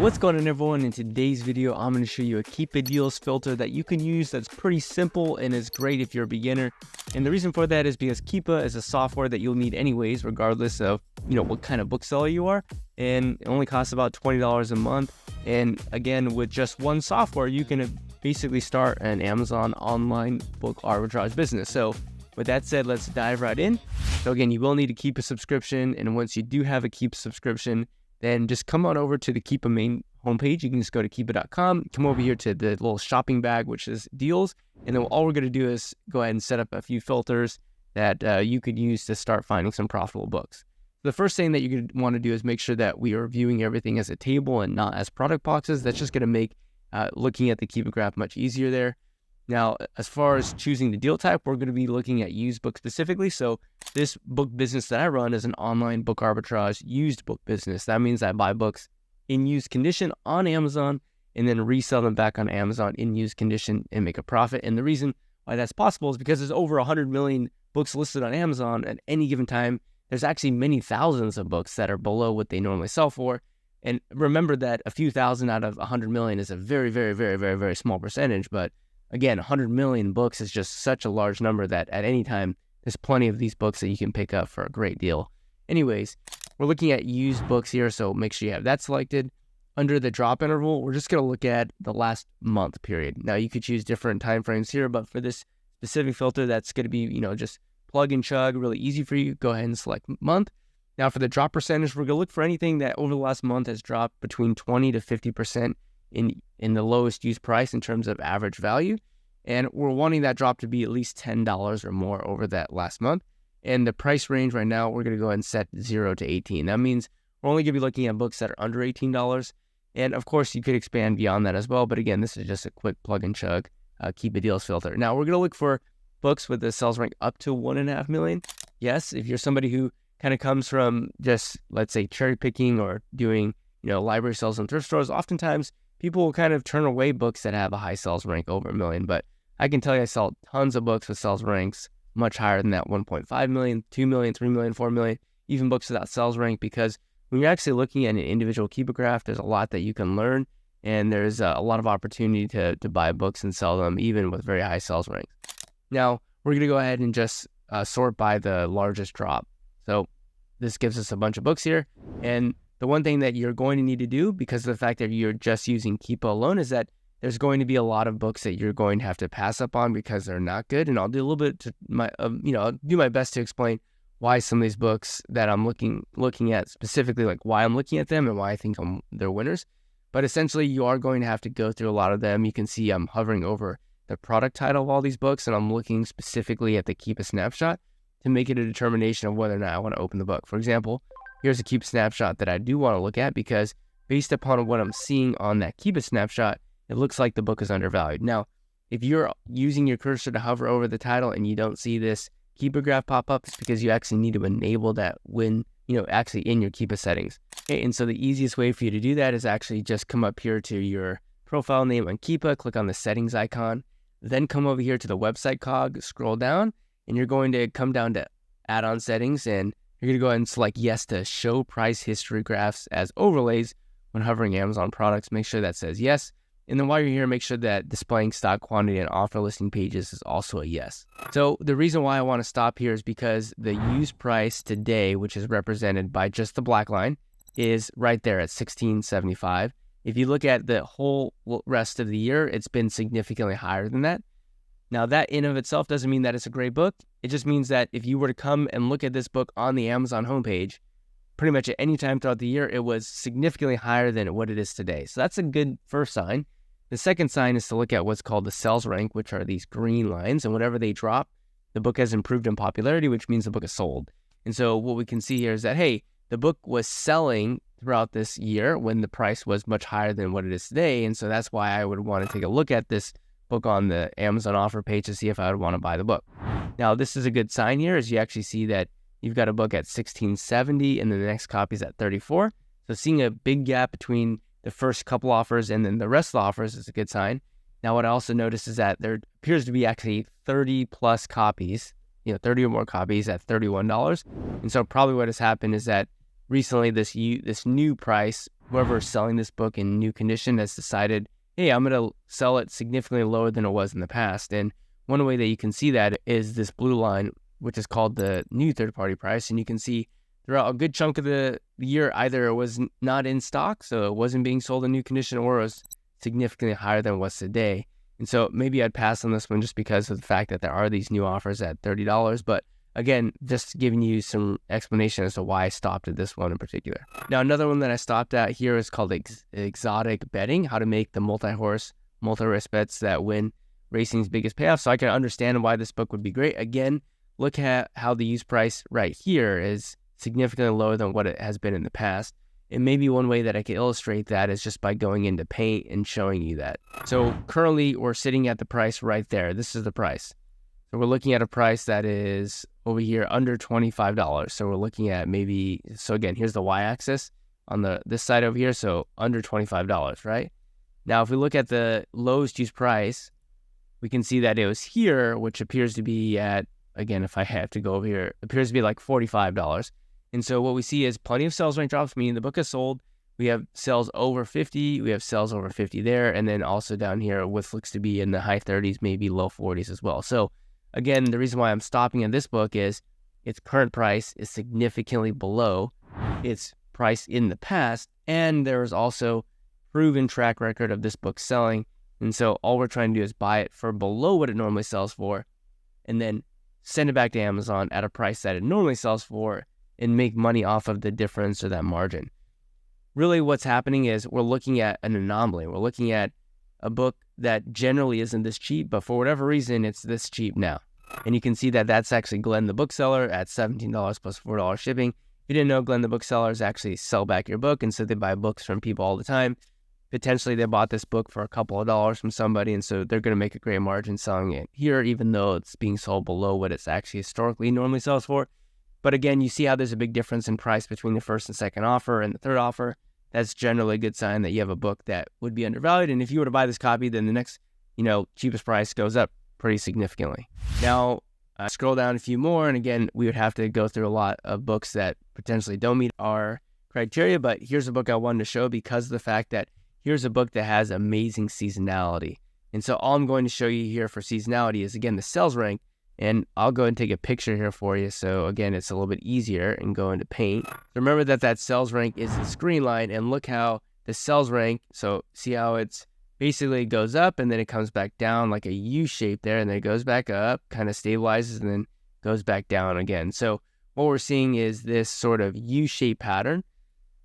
What's going on, everyone? In today's video, I'm going to show you a Keepa deals filter that you can use that's pretty simple and is great if you're a beginner. And the reason for that is because Keepa is a software that you'll need anyways, regardless of what kind of bookseller you are. And it only costs about $20 a month. And again, with just one software, you can basically start an Amazon online book arbitrage business. So with that said, let's dive right in. So again, you will need a Keepa subscription. And once you do have a Keepa subscription, then just come on over to the Keepa main homepage. You can just go to keepa.com, come over here to the little shopping bag, which is deals. And then all we're going to do is go ahead and set up a few filters that you could use to start finding some profitable books. The first thing that you're going to want to do is make sure that we are viewing everything as a table and not as product boxes. That's just going to make looking at the Keepa graph much easier there. Now, as far as choosing the deal type, we're going to be looking at used books specifically. So this book business that I run is an online book arbitrage used book business. That means I buy books in used condition on Amazon and then resell them back on Amazon in used condition and make a profit. And the reason why that's possible is because there's over 100 million books listed on Amazon at any given time. There's actually many thousands of books that are below what they normally sell for. And remember that a few thousand out of 100 million is a very, very, very, very, very small percentage. But again, 100 million books is just such a large number that at any time, there's plenty of these books that you can pick up for a great deal. Anyways, we're looking at used books here, so make sure you have that selected. Under the drop interval, we're just going to look at the last month period. Now, you could choose different time frames here, but for this specific filter, that's going to be, just plug and chug, really easy for you. Go ahead and select month. Now, for the drop percentage, we're going to look for anything that over the last month has dropped between 20 to 50% in the lowest used price in terms of average value. And we're wanting that drop to be at least $10 or more over that last month. And the price range right now, we're going to go ahead and set 0 to 18. That means we're only going to be looking at books that are under $18. And of course, you could expand beyond that as well. But again, this is just a quick plug and chug, Keepa deals filter. Now, we're going to look for books with a sales rank up to 1.5 million. Yes, if you're somebody who kind of comes from just, let's say, cherry picking or doing, library sales and thrift stores, oftentimes people will kind of turn away books that have a high sales rank over 1 million. But I can tell you I sell tons of books with sales ranks much higher than that 1.5 million, 2 million, 3 million, 4 million, even books without sales rank, because when you're actually looking at an individual Keepa graph, there's a lot that you can learn, and there's a lot of opportunity to buy books and sell them even with very high sales ranks. Now, we're going to go ahead and just sort by the largest drop. So this gives us a bunch of books here, and the one thing that you're going to need to do, because of the fact that you're just using Keepa alone, is that there's going to be a lot of books that you're going to have to pass up on because they're not good. And I'll do a little bit to I'll do my best to explain why some of these books that I'm looking at specifically, like why I'm looking at them and why I think they're winners. But essentially, you are going to have to go through a lot of them. You can see I'm hovering over the product title of all these books, and I'm looking specifically at the Keepa snapshot to make it a determination of whether or not I want to open the book. For example, here's a Keepa snapshot that I do want to look at because based upon what I'm seeing on that Keepa snapshot, it looks like the book is undervalued. Now, if you're using your cursor to hover over the title and you don't see this Keepa graph pop up, it's because you actually need to enable that when, actually in your Keepa settings. Okay, and so the easiest way for you to do that is actually just come up here to your profile name on Keepa, click on the settings icon, then come over here to the website cog, scroll down, and you're going to come down to add-on settings, and you're going to go ahead and select yes to show price history graphs as overlays when hovering Amazon products. Make sure that says yes. And then while you're here, make sure that displaying stock quantity and offer listing pages is also a yes. So the reason why I want to stop here is because the used price today, which is represented by just the black line, is right there at $16.75. If you look at the whole rest of the year, it's been significantly higher than that. Now, that in of itself doesn't mean that it's a great book. It just means that if you were to come and look at this book on the Amazon homepage, pretty much at any time throughout the year, it was significantly higher than what it is today. So that's a good first sign. The second sign is to look at what's called the sales rank, which are these green lines. And whenever they drop, the book has improved in popularity, which means the book is sold. And so what we can see here is that, hey, the book was selling throughout this year when the price was much higher than what it is today. And so that's why I would want to take a look at this book on the Amazon offer page to see if I would want to buy the book. Now, this is a good sign here, as you actually see that you've got a book at $16.70 and then the next copy is at $34. So seeing a big gap between the first couple offers and then the rest of the offers is a good sign. Now, what I also noticed is that there appears to be actually 30 plus copies, 30 or more copies at $31. And so probably what has happened is that recently this new price whoever's selling this book in new condition has decided, hey, I'm going to sell it significantly lower than it was in the past. And one way that you can see that is this blue line, which is called the new third-party price. And you can see throughout a good chunk of the year, either it was not in stock, so it wasn't being sold in new condition, or it was significantly higher than it was today. And so maybe I'd pass on this one just because of the fact that there are these new offers at $30. But again, just giving you some explanation as to why I stopped at this one in particular. Now, another one that I stopped at here is called Exotic Betting, how to make the multi-horse, multi-risk bets that win racing's biggest payoff. So I can understand why this book would be great. Again, look at how the use price right here is significantly lower than what it has been in the past. And maybe one way that I can illustrate that is just by going into Paint and showing you that. So currently we're sitting at the price right there. This is the price. So we're looking at a price that is over here under $25. So we're looking at maybe, so again, here's the y-axis on this side over here. So under $25, right? Now, if we look at the lowest use price, we can see that it was here, which appears to be at, again, if I have to go over here, appears to be like $45. And so what we see is plenty of sales rank drops, meaning the book is sold. We have sales over 50. We have sales over 50 there. And then also down here, what looks to be in the high 30s, maybe low 40s as well. So again, the reason why I'm stopping at this book is its current price is significantly below its price in the past. And there is also proven track record of this book selling. And so all we're trying to do is buy it for below what it normally sells for, and then send it back to Amazon at a price that it normally sells for, and make money off of the difference or that margin. Really what's happening is we're looking at an anomaly. We're looking at a book that generally isn't this cheap, but for whatever reason, it's this cheap now. And you can see that that's actually Glenn the Bookseller at $17 plus $4 shipping. If you didn't know, Glenn the Booksellers actually sell back your book, and so they buy books from people all the time. Potentially they bought this book for a couple of dollars from somebody, and so they're going to make a great margin selling it here, even though it's being sold below what it's actually historically normally sells for. But again, you see how there's a big difference in price between the first and second offer and the third offer. That's generally a good sign that you have a book that would be undervalued. And if you were to buy this copy, then the next, cheapest price goes up pretty significantly. Now, scroll down a few more. And again, we would have to go through a lot of books that potentially don't meet our criteria. But here's a book I wanted to show because of the fact that here's a book that has amazing seasonality. And so all I'm going to show you here for seasonality is, again, the sales rank. And I'll go and take a picture here for you. So again, it's a little bit easier and go into Paint. So remember that sales rank is the screen line, and look how the sales rank, so see how it's basically goes up and then it comes back down like a U shape there, and then it goes back up, kind of stabilizes, and then goes back down again. So what we're seeing is this sort of U-shaped pattern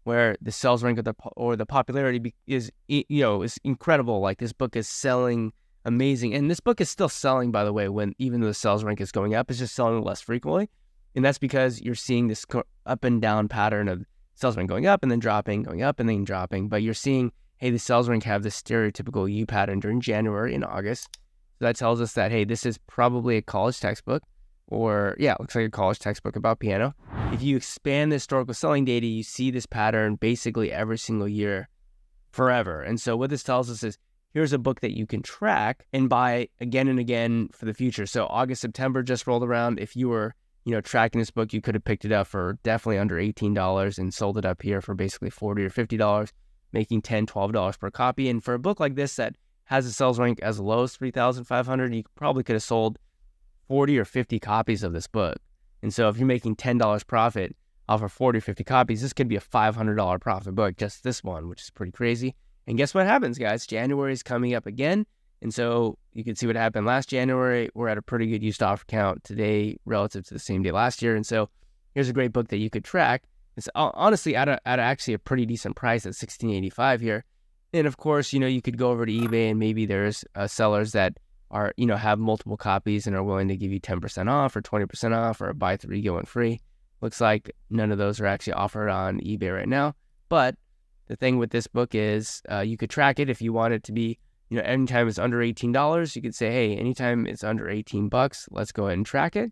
where the sales rank or the popularity is incredible. Like this book is selling amazing. And this book is still selling, by the way, even though the sales rank is going up, it's just selling less frequently. And that's because you're seeing this up and down pattern of sales rank going up and then dropping, going up and then dropping. But you're seeing, hey, the sales rank have this stereotypical U pattern during January and August. So that tells us that, hey, this is probably a college textbook, or it looks like a college textbook about piano. If you expand the historical selling data, you see this pattern basically every single year forever. And so what this tells us is, here's a book that you can track and buy again and again for the future. So August, September just rolled around. If you were, tracking this book, you could have picked it up for definitely under $18 and sold it up here for basically $40 or $50, making $10, $12 per copy. And for a book like this that has a sales rank as low as 3,500, you probably could have sold 40 or 50 copies of this book. And so if you're making $10 profit off of 40 or 50 copies, this could be a $500 profit book, just this one, which is pretty crazy. And guess what happens, guys? January is coming up again. And so you can see what happened last January. We're at a pretty good used offer count today relative to the same day last year. And so here's a great book that you could track. It's honestly at actually a pretty decent price at $16.85 here. And of course, you could go over to eBay and maybe there's sellers that are, have multiple copies and are willing to give you 10% off or 20% off or buy 3, get 1 free. Looks like none of those are actually offered on eBay right now. But the thing with this book is you could track it if you want it to be, anytime it's under $18, you could say, hey, anytime it's under $18, let's go ahead and track it.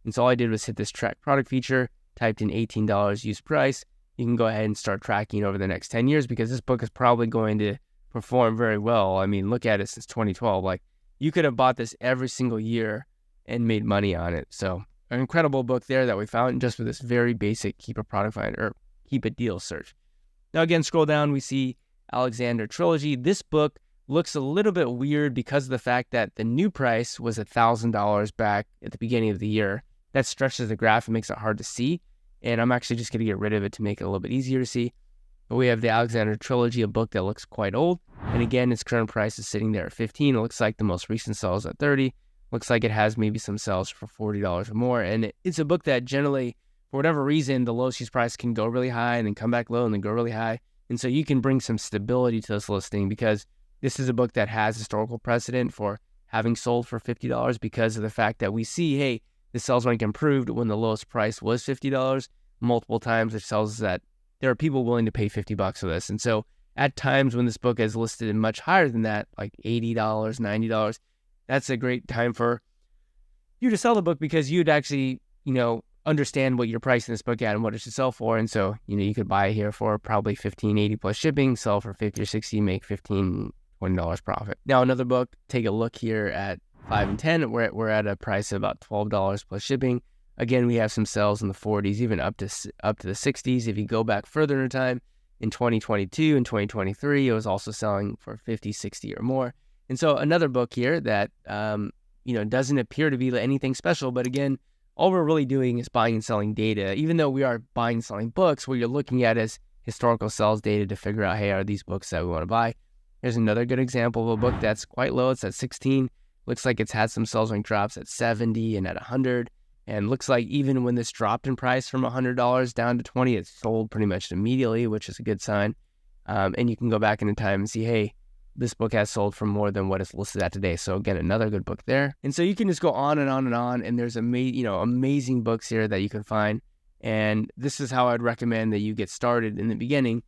And so all I did was hit this track product feature, typed in $18 use price. You can go ahead and start tracking over the next 10 years because this book is probably going to perform very well. I mean, look at it since 2012. Like, you could have bought this every single year and made money on it. So an incredible book there that we found just with this very basic Keepa product finder or Keepa deal search. Now again, scroll down, we see Alexander Trilogy. This book looks a little bit weird because of the fact that the new price was $1,000 back at the beginning of the year. That stretches the graph and makes it hard to see. And I'm actually just going to get rid of it to make it a little bit easier to see. But we have the Alexander Trilogy, a book that looks quite old. And again, its current price is sitting there at $15. It looks like the most recent sell is at $30. Looks like it has maybe some sales for $40 or more. And it's a book that generally, for whatever reason, the lowest use price can go really high and then come back low and then go really high. And so you can bring some stability to this listing because this is a book that has historical precedent for having sold for $50 because of the fact that we see, hey, the sales rank improved when the lowest price was $50 multiple times, which tells us that there are people willing to pay $50 for this. And so at times when this book is listed in much higher than that, like $80, $90, that's a great time for you to sell the book because you'd actually, understand what you're pricing this book at and what it should sell for. And so, you could buy it here for probably $15.80 plus shipping, sell for $50 or $60, make $15, $20 profit. Now, another book, take a look here at 5 and 10. We're at a price of about $12 plus shipping. Again, we have some sales in the 40s, even up to the 60s. If you go back further in time, in 2022 and 2023, it was also selling for 50, 60 or more. And so another book here that, doesn't appear to be anything special, but again, all we're really doing is buying and selling data. Even though we are buying and selling books, what you're looking at is historical sales data to figure out, hey, are these books that we want to buy? Here's another good example of a book that's quite low. It's at 16. Looks like it's had some sales rank drops at 70 and at 100. And looks like even when this dropped in price from $100 down to 20, it sold pretty much immediately, which is a good sign. And you can go back in time and see, hey, this book has sold for more than what it's listed at today. So again, another good book there. And so you can just go on and on and on. And there's amazing books here that you can find. And this is how I'd recommend that you get started in the beginning.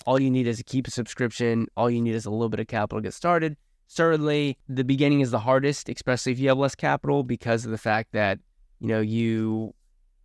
All you need is a Keepa subscription. All you need is a little bit of capital to get started. Certainly, the beginning is the hardest, especially if you have less capital because of the fact that, you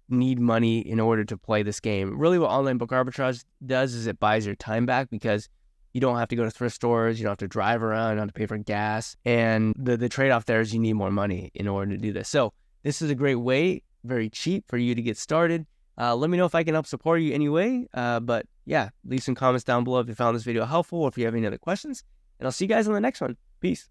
need money in order to play this game. Really what online book arbitrage does is it buys your time back because you don't have to go to thrift stores, you don't have to drive around, you don't have to pay for gas. And the trade-off there is you need more money in order to do this. So this is a great way, very cheap for you to get started. Let me know if I can help support you anyway. But yeah, leave some comments down below if you found this video helpful or if you have any other questions. And I'll see you guys on the next one. Peace.